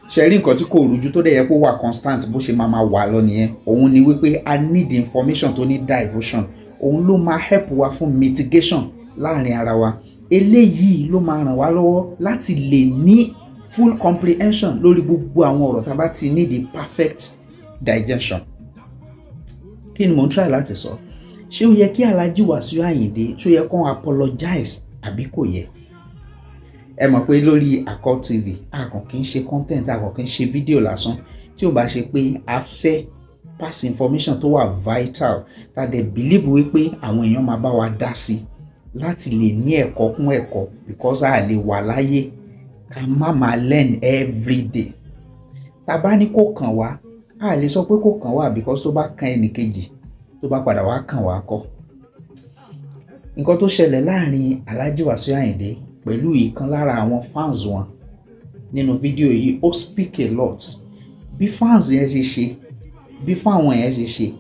ṣe rí nǹkan tí kò rújú tó dẹ̀ yẹ kó wà constant bó ṣe máa wà lọ nìyẹn. Òun ni wípé I need information tó ní diversion. Òun ló máa help wa fún mitigation láàrin ara wa. Eléyìí ló máa ràn wá lọ́wọ́ láti lè ní full comprehension lórí gbogbo àwọn ọ̀rọ̀ tá a bá ti ní the perfect digestion. Kí ni mò ń try láti sọ? Ṣé ó yẹ kí Alhaji Wasiu Ayinde ṣó yẹ kó apologize àbí kò yẹ? Ẹ mọ̀ pé lórí Àkọ́ TV a kàn kì í ṣe content, a kàn kì í ṣe fídíò lásán tí ó bá ṣe pé a fẹ́ pass information tó wà vital tá a dẹ̀ believe wípé àwọn èèyàn máa bá wa dá sí láti lè ní ẹ̀kọ́ kún ẹ̀kọ́, because a lè wà láyé ká má máa learn every day. Tá a bá ní kó kàn wá, a lè sọ pé kó kàn wá because tó bá kan ẹnìkejì tó bá padà wá kàn wá kọ́. Nǹkan tó ṣẹlẹ̀ láàrin Alhaji Wasiu Ayinde pẹ̀lú ìkan lára àwọn fans wọn nínú fídíò yìí ó speak a lot. Bí fans yẹn ṣe ṣe, bí fáwọn yẹn ṣe ṣe,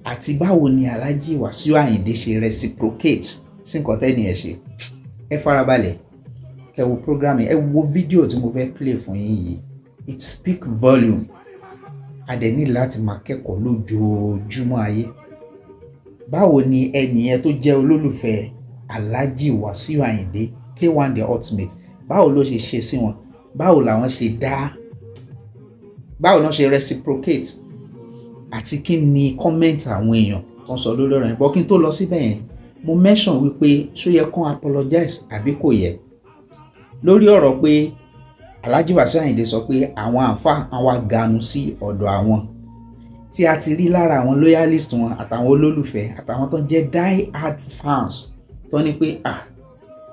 àti báwo ni Alhaji Wasiu Ayinde ṣe reciprocate sí nǹkan tẹ́ni ẹ̀ ṣe. Ẹ farabalẹ̀ kẹ́ wo program, ẹ wo fídíò tí mo fẹ́ play fún yín yìí. It speak volume. A dẹ̀ ní láti máa kẹ́kọ̀ọ́ lójoojúmọ́ ayé. Báwo ni ẹnìyẹn tó jẹ́ olólùfẹ́ Alhaji Wasiu Ayinde K1 the ultimate, báwo ló ṣe ṣe sí wọn? Báwo làwọn ṣe dá, báwo náà ṣe reciprocate, àti kí ni comment àwọn èèyàn tó ń sọ lórí ọ̀rọ̀ yẹn. Bọ́ kí n tó lọ síbẹ̀ yẹn, mo mention wípé ṣó yẹ kán apologize àbí kò yẹ lórí ọ̀rọ̀ pé Alhaji Wasiu Ayinde sọ pé àwọn àǹfà àwọn aganu sí ọ̀dọ̀ àwọn, tí a ti rí lára àwọn loyalist wọn àtàwọn olólùfẹ́ àtàwọn tó ń jẹ́ die hard fans tó ní pé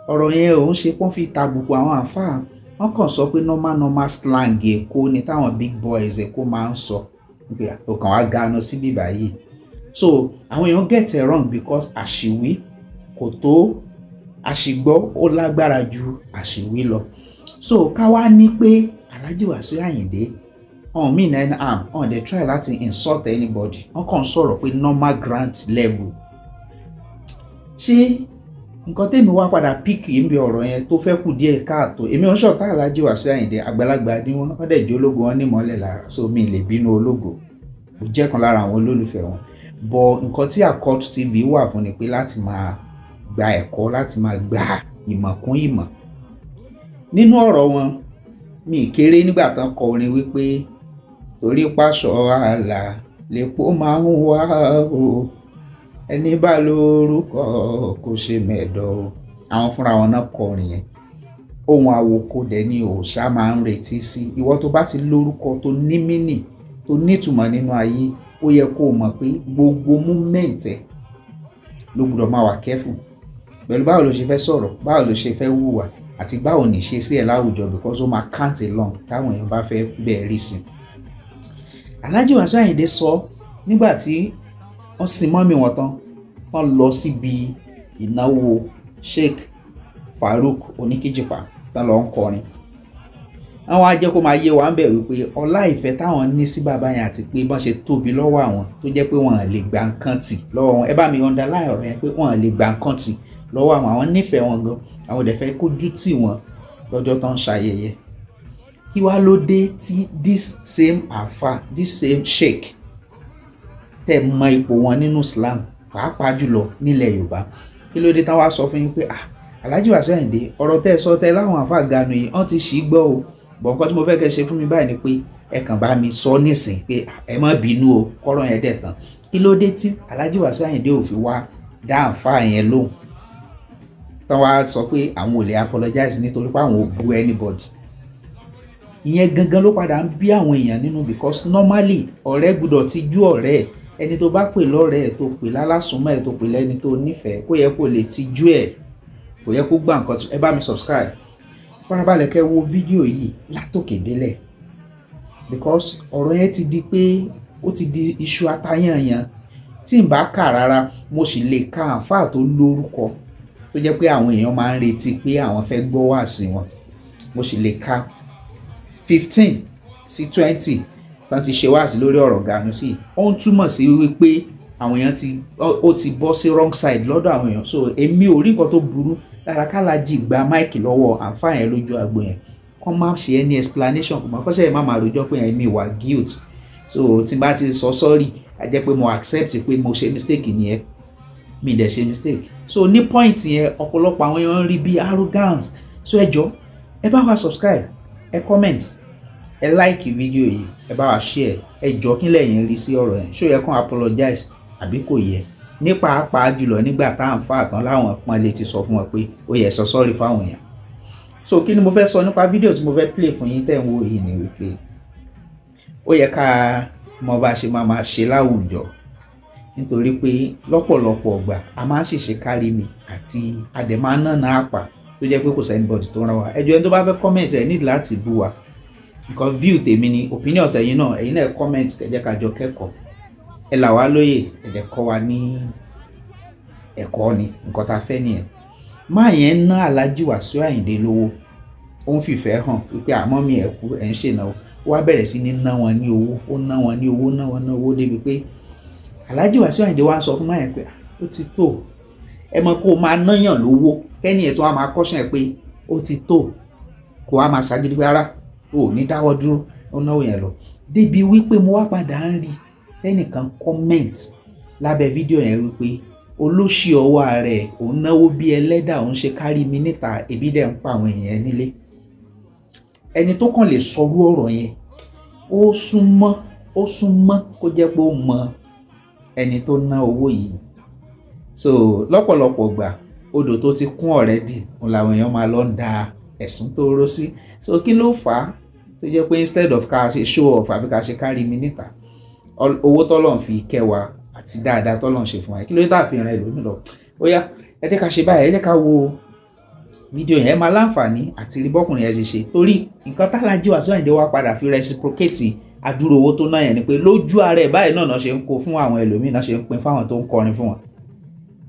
ọ̀rọ̀ yẹn òun ṣe pọ́n fi tàbùkù àwọn àǹfà. Wọ́n kàn sọ pé normal slang Èkó ni táwọn big boys Èkó máa ń sọ pé ọkàn wa ganu sí bíbá yìí. So àwọn èèyàn get it wrong because àṣìwí kò tó àṣìgbọ́, ó lágbára ju àṣìwí lọ. So ká wá ní pé Alhaji Wasiu Ayinde on mean any harm, on they try láti insult anybody, wọ́n kàn sọ̀rọ̀ pé normal grand level. Ṣé nǹkan tèmi wá padà pick yìí ń bẹ ọ̀rọ̀ yẹn tó fẹ́ kù díẹ̀ káàtó? Èmi ò ń ṣọ̀tá Alhaji Wasiu Ayinde, àgbàlagbà ni wọ́n dẹ̀ jẹ́ ológo, wọn ní mọ́lẹ̀ lára, so mi lè bínú ológo, ó jẹ́ kan lára àwọn olólùfẹ́ wọn. But nǹkan tí Àkọ́ TV wà fún ni pé láti máa gba ẹ̀kọ́, láti máa gba ìmọ̀ kún ìmọ̀. Nínú ọ̀rọ̀ wọn, mi kéré nígbà tán kọ orin wípé torí pàṣọ àlà lèpo máa ń wá o, ẹni bá lórúkọ kò ṣe mẹ́dọ̀ o. Àwọn fúnra wọn náà kọ orin yẹn. Ohun àwòkọ dẹ̀ ni òòṣà máa ń retí sí. Ìwọ tó bá ti lórúkọ tó ní mínì, tó nítumọ̀ nínú ayé, ó yẹ kó mọ̀ pé gbogbo movement ẹ̀ ló gbọ́dọ̀ máa wà careful pẹ̀lú báwo ló ṣe fẹ́ sọ̀rọ̀, báwo ló ṣe fẹ́ hùwà, àti báwo ní ṣe sí ẹ̀ láwùjọ, because ó máa count along táwọn èèyàn bá fẹ́ bẹ́ẹ̀ rí sí. Alhaji Wasiu Ayinde sọ nígbà tí wọ́n sin mọ́mì wọn tán, wọ́n lọ síbi ìnáwó Sheikh Farouk Oníkíjìpá tán lọ ń kọrin. Àwọn á jẹ́ kó máa yé wa ń bẹ̀ wípé ọlá ìfẹ́ táwọn ní sí bàbá yẹn àti pé bọ́n ṣe tóbi lọ́wọ́ àwọn tó jẹ́ pé wọ́n lè gba nǹkan tì lọ́wọ́ wọn. Ẹ bá mi underline ọ̀rọ̀ yẹn pé wọ́n lè gba nǹkan tì lọ́wọ́ àwọn nífẹ̀ẹ́ wọn gan, àwọn dẹ̀ fẹ́ kójú tì wọ́n lọ́jọ́ tán ṣayẹyẹ. Kí wá ló dé tí this same àfà, this same sheikh tẹ́ mọ ipò wọn nínú Islam pàápàá jùlọ nílẹ̀ Yorùbá, kí ló dé táwọn wá sọ fún yín pé Alhaji Wasiu Ayinde ọ̀rọ̀ tẹ́ sọ tẹ́ láwọn àfà ganu yìí wọ́n ti ṣì gbọ́ o, bọ̀ nǹkan tí mo fẹ́ kẹ́ ṣe fún mi báyìí ni pé ẹ kàn bá mi sọ nísìn pé ẹ má bínú o, kọ́rọ̀ yẹn dẹ̀ tán. Kí ló dé tí Alhaji Wasiu Ayinde ò fi wá dá àfà yẹn lóhùn tán wá sọ pé àwọn ò lè apologize nítorí pé àwọn ò bú anybody? Ìyẹn gangan ló padà ń bí àwọn èèyàn nínú, because normally ọ̀rẹ́ gbọ́dọ̀ tijú ọ̀rẹ́ ẹ̀. Ẹni tó bá pè lọ́rẹ́ ẹ̀, tó pè lálásùnmọ́ ẹ̀, tó pè lẹ́ni tó nífẹ̀ẹ́, kó yẹ kó lè tijú ẹ̀, kò yẹ kó gbà nǹkan. Ẹ bá mi subscribe, farabalẹ̀ kẹ́ wo fídíò yìí látòkè délẹ̀, because ọ̀rọ̀ yẹn ti di pé ó ti di iṣu atayanyan. Tí n bá kà rárá, mo sì lè ka àǹfà tó lórúkọ tó jẹ́ pé àwọn èèyàn máa ń retí pé àwọn fẹ́ gbọ́ wáàsí wọn. Mo sì lè ka 15 sí 20 tán ti ṣe wáàsí lórí ọ̀rọ̀ Ganusi. Ó ń túmọ̀ sí wípé àwọn èèyàn ó ti bọ́ sí wrong side lọ́dọ̀ àwọn èèyàn. So èmi ò rí nǹkan tó burú lára k'Alhaji gba máìkì lọ́wọ́ àǹfà yẹn lójú agbo yẹn, kọ́ má ṣe any explanation kò má kọ́ṣẹ́ má máa rojọ́ pé ẹ̀mí wà guilt so tí n bá ti sọ sorry a jẹ́ pé mo accept pé mo ṣe mistake nìyẹn mi dẹ̀ ṣe mistake so ní point yẹn ọ̀pọ̀lọpọ̀ àwọn èèyàn ń rí bí arrogance so ẹ jọ̀ọ́ ẹ bá wa subscribe ẹ comment ẹ like video yìí ẹ bá wa share ẹ jọ̀ọ́ kí lẹ̀yin rí sí ọ̀rọ̀ yẹn ṣó yẹ kán apologize àbí kò yẹ ní pàápàá jùlọ nígbà tá à ń fa àtàn láwọn pọ́nlé ti sọ fún wọn pé ó yẹ sọ sorry fáwọn èèyàn so kí ni mo fẹ́ sọ nípa fídíò tí mo fẹ́ play fún yín tẹ́ ń wò yìí ni wípé ó yẹ ká mọ bá ṣe máa ṣe láwùjọ nítorí pé lọ́pọ̀lọpọ̀ ọgbà a máa ń ṣèṣe kárí mi àti àdèmá náà àpà tó jẹ́ pé kò sí anybody tó ràn wá ẹjọ́ ẹni tó bá fẹ́ comment ẹ need láti bú wa nǹkan view tèmi ni opinion tẹ̀yin náà ẹ̀yin náà comment kẹjẹ́ ká jọ kẹ́kọ̀ọ́ ẹ là wá lóye ẹ̀dẹ̀ kọ́ wa ní ẹ̀kọ́ ni nǹkan tá a fẹ́ nìyẹn máa yẹn ná Alhaji Wasiu Ayinde lówó ó ń fìfẹ́ hàn wípé àmọ́ mi ẹ̀ kú ẹ̀ ń ṣènáwó ó wá bẹ̀rẹ̀ sí ní ná wọn ní owó ó ná wọn ní owó ná wọn ní owó débi pé Alhaji Wasiu Ayinde wá sọ fún máa yẹn pé ó ti tó ẹ mọ̀ kó máa náyàn lówó kẹ́ni ẹ̀ tó wá máa kọ́ṣẹ́ ẹ pé ó ti tó kó wá máa ṣàgídí pé ara ò ní dáwọ́ dúró ó náwó yẹn lọ débi wípé mo wá padà ń rí ẹnìkan comment lábẹ́ fídíò yẹn wípé olóṣì ọwọ́ rẹ̀ òun náwó bí ẹlẹ́dà òun ṣe kárí mi níta ebi dẹ̀ ń pa àwọn èèyàn nílé ẹni tó kàn lè sọrú ọ̀rọ̀ yẹn ó súnmọ́ kó jẹ́ pé ó mọ ẹni tó ná owó yìí so lọ́pọ̀lọpọ̀ gbà odò tó ti kún already òun làwọn èèyàn máa lọ ń da ẹ̀sùn tó rọ́ sí so kí ló fà á tó jẹ́ pé instead of ká ṣe show off àbí ká ṣe kárí mi níta owó tọ́lọ́run fi kẹwàá àti dáadáa tọ́lọ́run ṣe fún wa kí ló dé tá a fi ràn ẹlòmíì lọ ó yá ẹ jẹ́ ká ṣe báyìí ẹ jẹ́ ká wo fídíò yẹn ẹ máa láǹfààní àti rí bọ́kùnrin yẹn ṣe ṣe torí nǹkan tá Alhaji Wasiu Ayinde wá padà fi reciprocate adúrò owó tó ná yẹn ni pé lójú ara ẹ̀ báyìí náà ṣe ń kó fún àwọn ẹlòmíì náà ṣe ń pín fáwọn tó ń kọrin fún wọn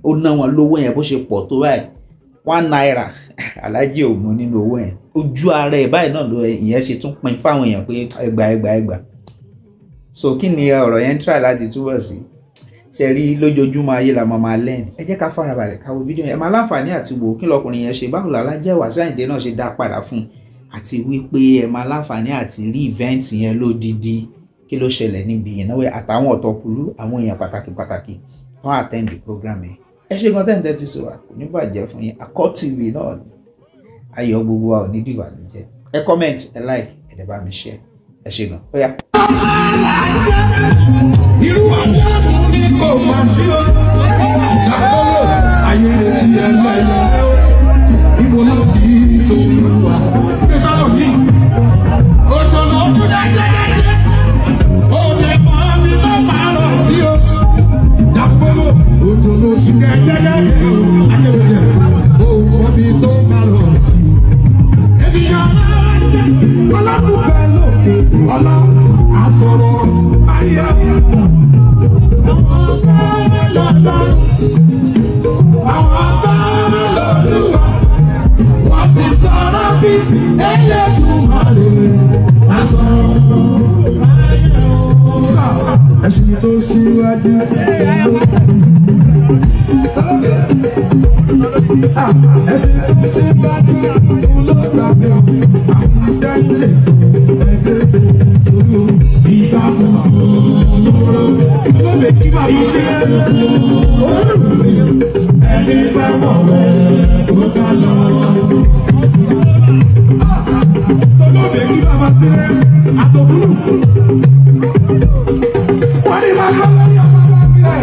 ó ná wọn lówó yẹn bó ṣe pọ̀ tó báyìí 1 naira Alhaji ò mú nínú owó yẹn ojú ara ẹ̀ báyìí náà ló ìyẹn ṣe tún pín fáwọn èèyàn pé ẹgbà so kí ni ọ̀rọ̀ yẹn ń try láti túbọ̀ sí ṣe rí lójoojúmọ́ ayé la máa lẹ́yìn ẹ jẹ́ ká farabalẹ̀ ká wo fídíò yẹn ẹ máa láǹfààní àti wò kí lọkùnrin yẹn ṣe báwo Alhaji Wasiu Ayinde náà ṣe dá padà fún àti wípé ẹ máa láǹfààní àti rí event yẹn lódìdí kí ló ṣẹlẹ̀ níbi ìnáwó àtàwọn ọ̀tọ̀kùlú àwọn èèyàn pàtàkì tó attend the program yẹn ẹ ṣe gan tẹ́ǹtẹ́ ti sọ kò ní bàjẹ́ fún yín Àkọ́ TV náà ni ayọ̀ gbogbo wa ò ní dìbà ló jẹ́ ẹ comment ẹ like ẹ dẹ̀ bá mi share ẹ ṣe gan ó yá. irú àwọn ní kò máa sí o àkọlò ayé ti ẹgbẹ́ ìbò náà kì í tó wà nígbà náà ní ọjọ́ náà oṣù dáadáa ó lè mọ mi má máa lọ sí o àkọlò ọjọ́ náà oṣù kẹjẹjẹ ajẹjẹ òun mi tó máa lọ sí ebi yàrá ọlọ́kùnfẹ́ lókè ọlá àsọ̀rọ̀ ayé. Ẹ̀sìn tó ṣíwájú ẹ̀sìn tó ṣíwájú ló gbàgbé àmúdẹ́gbẹ̀ ìgbà olóògbé kí máa fi ṣe ẹni bá wọ̀ wẹ̀ ó ká lọ. Olóògbé kí máa máa ṣe àtọ̀kùnrin. Wọ́n ní máa kọ́ lórí ọmọ bá fi ẹ̀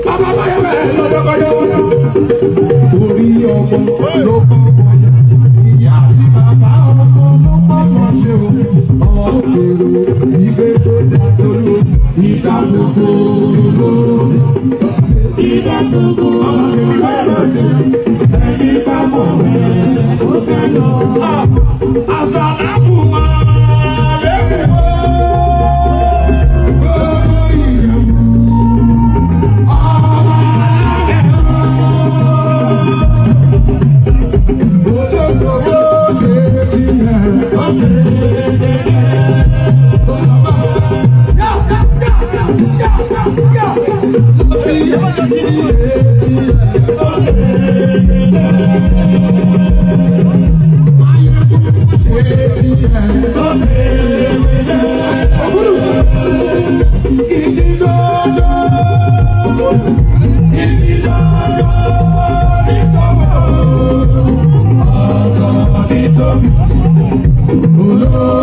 bàbá báyọ̀ bẹ̀rẹ̀ lọ́dọ́kọ́dọ́. Orí ọmọ ló kọ́ wọ̀nyẹ. Ìyá àti bàbá ọmọ ló kọ́ wọ́n ṣe o. Ọmọ òkèrò ìgbé tó dá lórí ìgbà gbogbo. Ìgbà gbogbo ọmọ tí wọ́n bẹ̀rẹ̀ sí. Ẹni bá mọ̀ rẹ̀ ó fẹ́ lọ. Àṣà lábù máa lẹ́kọ̀ọ́. Yeah. Oh,